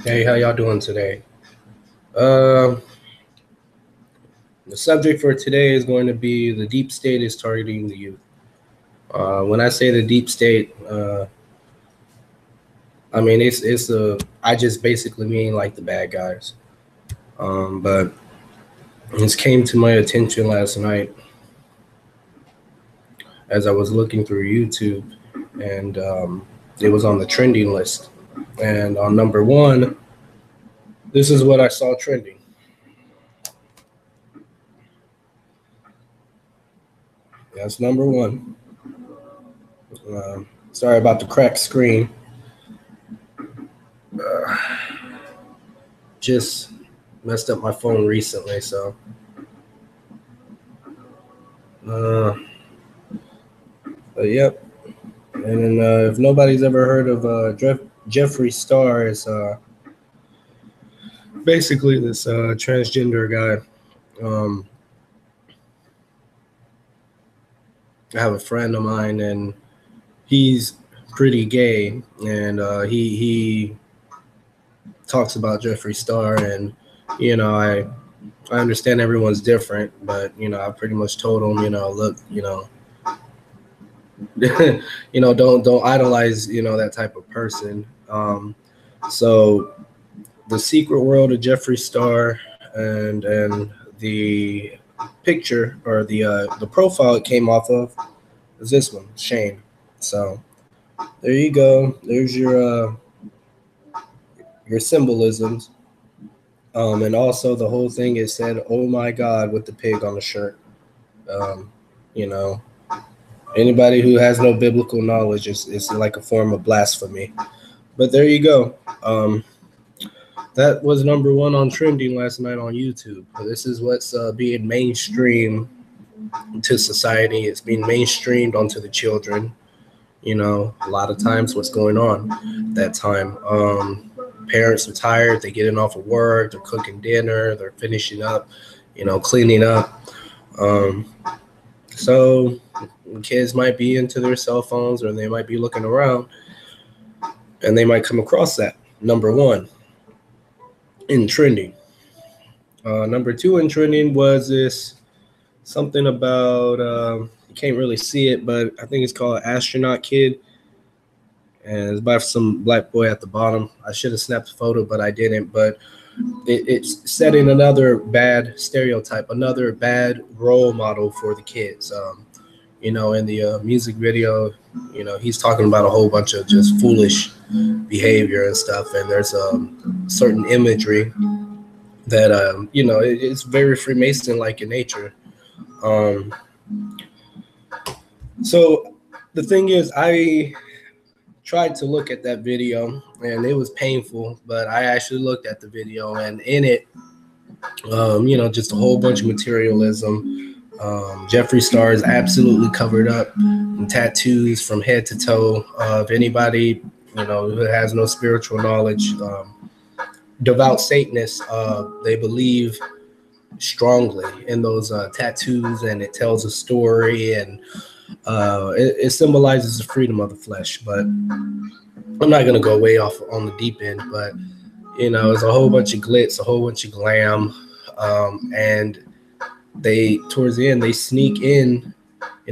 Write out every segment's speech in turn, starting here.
Hey, how y'all doing today? Uh, the subject for today is going to be the deep state is targeting the youth. When I say the deep state, I mean it's a I just basically mean like the bad guys. But this came to my attention last night as I was looking through YouTube, and it was on the trending list. And on number one, this is what I saw trending. That's number one. Sorry about the cracked screen. Just messed up my phone recently, so but yep. And then if nobody's ever heard of Jeffree Star, is basically this transgender guy. I have a friend of mine, and he's pretty gay, and he talks about Jeffree Star, and I understand everyone's different, but I pretty much told him, look, don't idolize, that type of person. So the secret world of Jeffree Star and the picture or the profile it came off of is this one, Shane. So there you go. There's your symbolisms. And also the whole thing is said, "Oh my God," with the pig on the shirt. You know, anybody who has no biblical knowledge is like a form of blasphemy. But there you go. That was number one on trending last night on YouTube. This is what's being mainstream to society. It's being mainstreamed onto the children. A lot of times what's going on at that time. Parents are tired. They getting off of work. They're cooking dinner. They're finishing up, cleaning up. So kids might be into their cell phones, or they might be looking around, and they might come across that. Number one in trending. Number two in trending was this something about you can't really see it, but I think it's called Astronaut Kid, and it's by some black boy at the bottom. I should have snapped a photo, but I didn't. But it's setting another bad stereotype, another bad role model for the kids. In the music video, he's talking about a whole bunch of just foolish behavior and stuff, and there's certain imagery that it's very Freemason-like in nature. So the thing is, I tried to look at that video, and it was painful, but I actually looked at the video, and in it, just a whole bunch of materialism. Jeffree Star is absolutely covered up in tattoos from head to toe. If anybody, who has no spiritual knowledge, devout Satanists, they believe strongly in those tattoos, and it tells a story, and it symbolizes the freedom of the flesh. But I'm not going to go way off on the deep end, but it's a whole bunch of glitz, a whole bunch of glam, and they towards the end they sneak in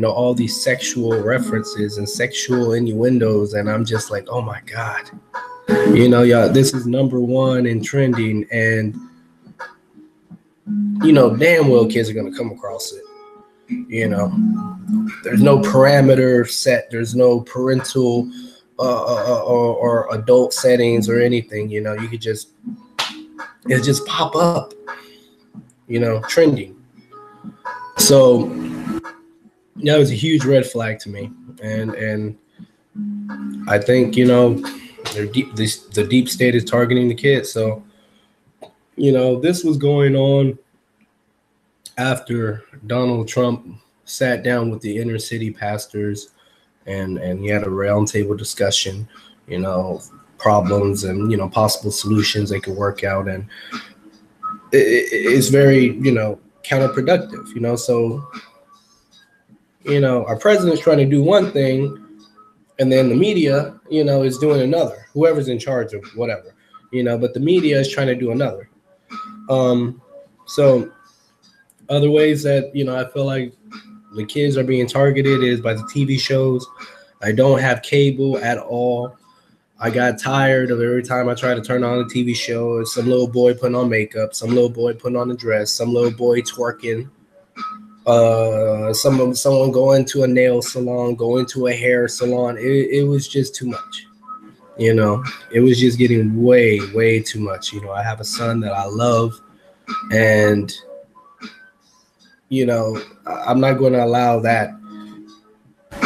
all these sexual references and sexual innuendos, and I'm just like, oh my God, y'all, this is number one in trending, and damn well kids are going to come across it. There's no parameter set, there's no parental or adult settings or anything. You could just pop up, trending. So that was a huge red flag to me, and I think the deep state is targeting the kids. So this was going on after Donald Trump sat down with the inner city pastors, and he had a roundtable discussion, problems and possible solutions they could work out, and it's very counterproductive. So our president's trying to do one thing, and then the media is doing another, whoever's in charge of whatever. but the media is trying to do another. So other ways that, I feel like the kids are being targeted is by the TV shows. I don't have cable at all. I got tired of every time I try to turn on a TV show, it's some little boy putting on makeup, some little boy putting on a dress, some little boy twerking, someone going to a nail salon, going to a hair salon. It was just too much. It was just getting way, way too much. I have a son that I love, and I'm not going to allow that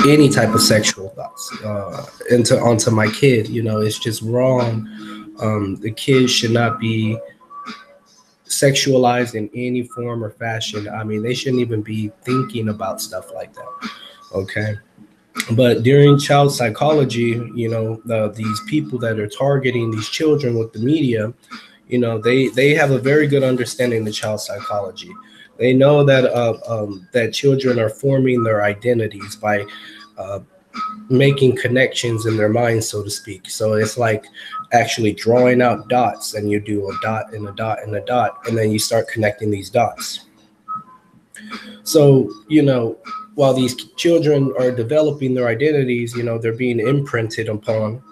any type of sexual thoughts onto my kid. It's just wrong. The kid should not be sexualized in any form or fashion. I mean, they shouldn't even be thinking about stuff like that. Okay. But during child psychology, these people that are targeting these children with the media, they have a very good understanding of child psychology. They know that that children are forming their identities by making connections in their minds, so to speak. So it's like actually drawing out dots, and you do a dot and a dot and a dot, and then you start connecting these dots. So, while these children are developing their identities, they're being imprinted upon.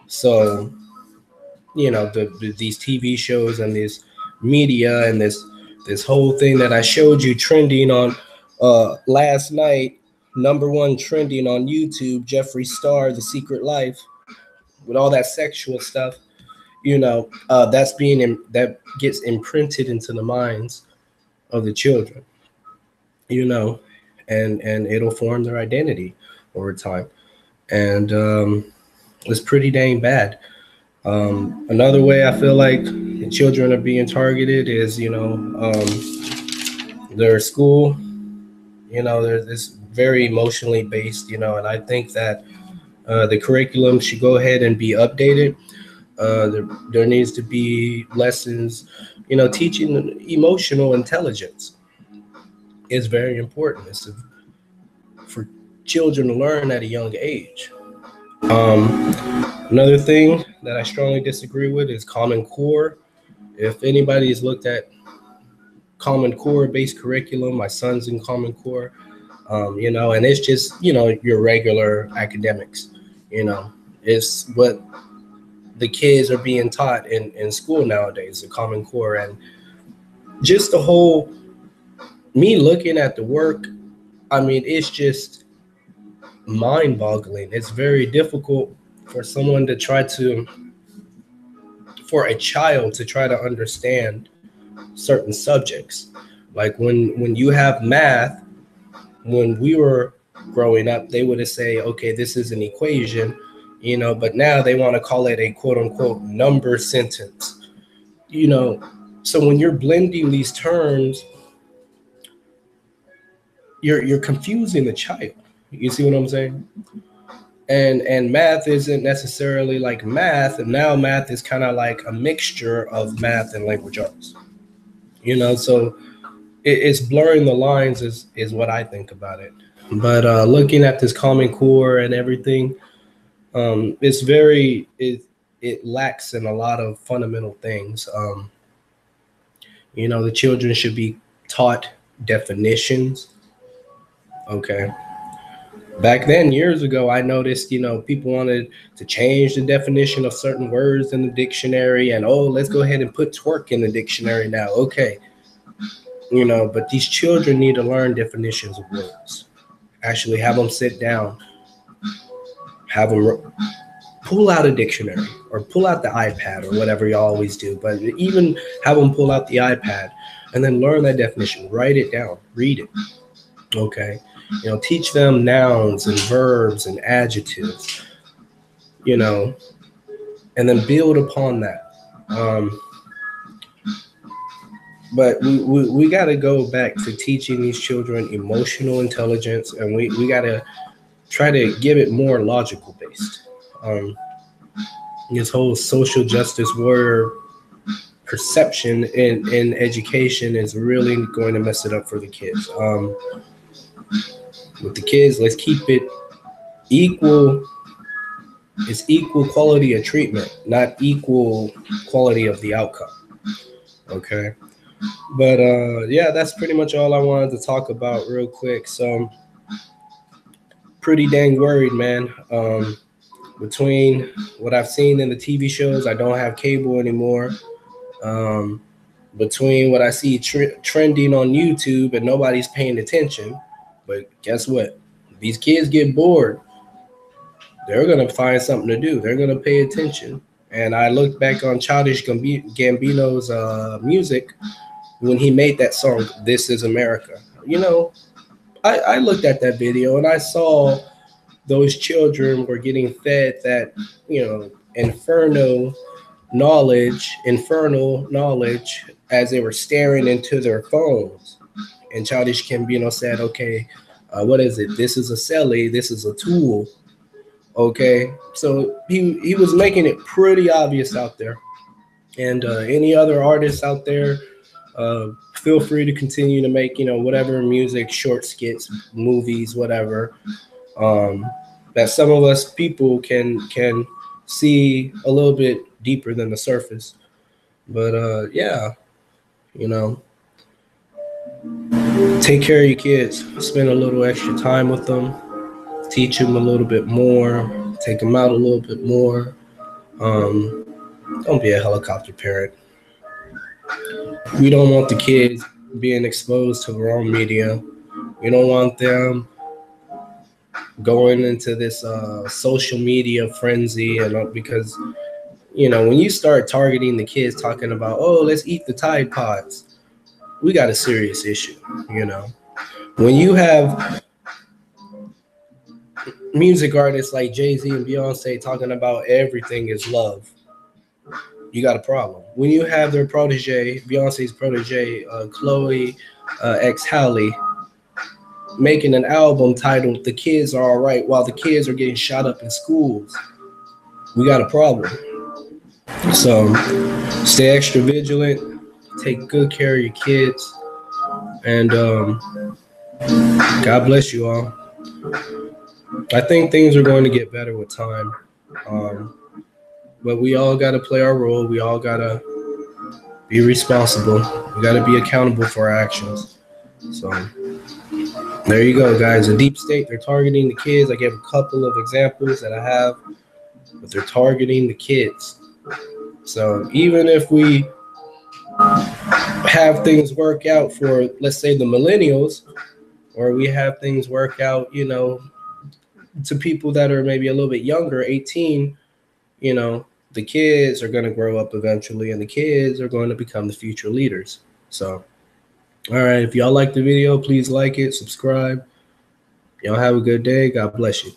So, these TV shows and this media and this whole thing that I showed you trending on last night, #1 trending on YouTube, Jeffree Star, The Secret Life, with all that sexual stuff, that gets imprinted into the minds of the children, and it'll form their identity over time. And it's pretty dang bad. Another way I feel like the children are being targeted is, their school. It's very emotionally based, and I think that the curriculum should go ahead and be updated. There needs to be lessons, teaching emotional intelligence is very important. It's for children to learn at a young age. Another thing that I strongly disagree with is Common Core. If anybody has looked at Common Core based curriculum, my son's in Common Core, and it's just, your regular academics, it's what the kids are being taught in school nowadays, the Common Core. And just the whole, me looking at the work, I mean, it's just mind-boggling. It's very difficult for a child to try to understand certain subjects. Like when you have math, when we were growing up, they would say, okay, this is an equation, but now they want to call it a quote unquote number sentence, so when you're blending these terms, you're confusing the child. You see what I'm saying? And math isn't necessarily like math, and now math is kind of like a mixture of math and language arts. So it's blurring the lines is what I think about it. But looking at this Common Core and everything, it lacks in a lot of fundamental things. The children should be taught definitions. Okay. Back then, years ago, I noticed, people wanted to change the definition of certain words in the dictionary, and let's go ahead and put twerk in the dictionary now. Okay. But these children need to learn definitions of words. Actually have them sit down, have them pull out a dictionary or pull out the iPad or whatever you always do. But even have them pull out the iPad and then learn that definition, write it down, read it. Okay. Teach them nouns and verbs and adjectives, and then build upon that. But we got to go back to teaching these children emotional intelligence, and we got to try to give it more logical based. This whole social justice warrior perception in education is really going to mess it up for the kids. With the kids, let's keep it equal It's equal quality of treatment, not equal quality of the outcome. Okay. But yeah, that's pretty much all I wanted to talk about real quick. So pretty dang worried, man. Between what I've seen in the TV shows, I don't have cable anymore. Between what I see trending on YouTube and nobody's paying attention. But guess what? These kids get bored. They're going to find something to do. They're going to pay attention. And I looked back on Childish Gambino's music when he made that song, This Is America. You know, I looked at that video and I saw those children were getting fed that, you know, infernal knowledge as they were staring into their phones. And Childish Gambino said, okay, what is it? This is a celly. This is a tool. Okay. So he was making it pretty obvious out there. And any other artists out there, feel free to continue to make, you know, whatever music, short skits, movies, whatever, that some of us people can see a little bit deeper than the surface. But yeah, you know, take care of your kids, spend a little extra time with them, teach them a little bit more, take them out a little bit more. Don't be a helicopter parent. We don't want the kids being exposed to the wrong media. We don't want them going into this social media frenzy, and because, you know, when you start targeting the kids, talking about, oh, let's eat the Tide Pods, we got a serious issue. You know, when you have music artists like Jay-Z and Beyonce talking about everything is love, you got a problem. When you have their protege, Beyonce's protege, Chloe X Halle, making an album titled The Kids Are All Right while the kids are getting shot up in schools, we got a problem. So stay extra vigilant, take good care of your kids, and God bless you all. I think things are going to get better with time. But we all got to play our role. We all got to be responsible. We got to be accountable for our actions. So there you go, guys. The deep state, they're targeting the kids. I gave a couple of examples that I have, but they're targeting the kids. So even if we have things work out for, let's say, the millennials, or we have things work out, you know, to people that are maybe a little bit younger, 18, you know, the kids are going to grow up eventually, and the kids are going to become the future leaders. So, all right, if y'all like the video, please like it, subscribe. Y'all have a good day. God bless you.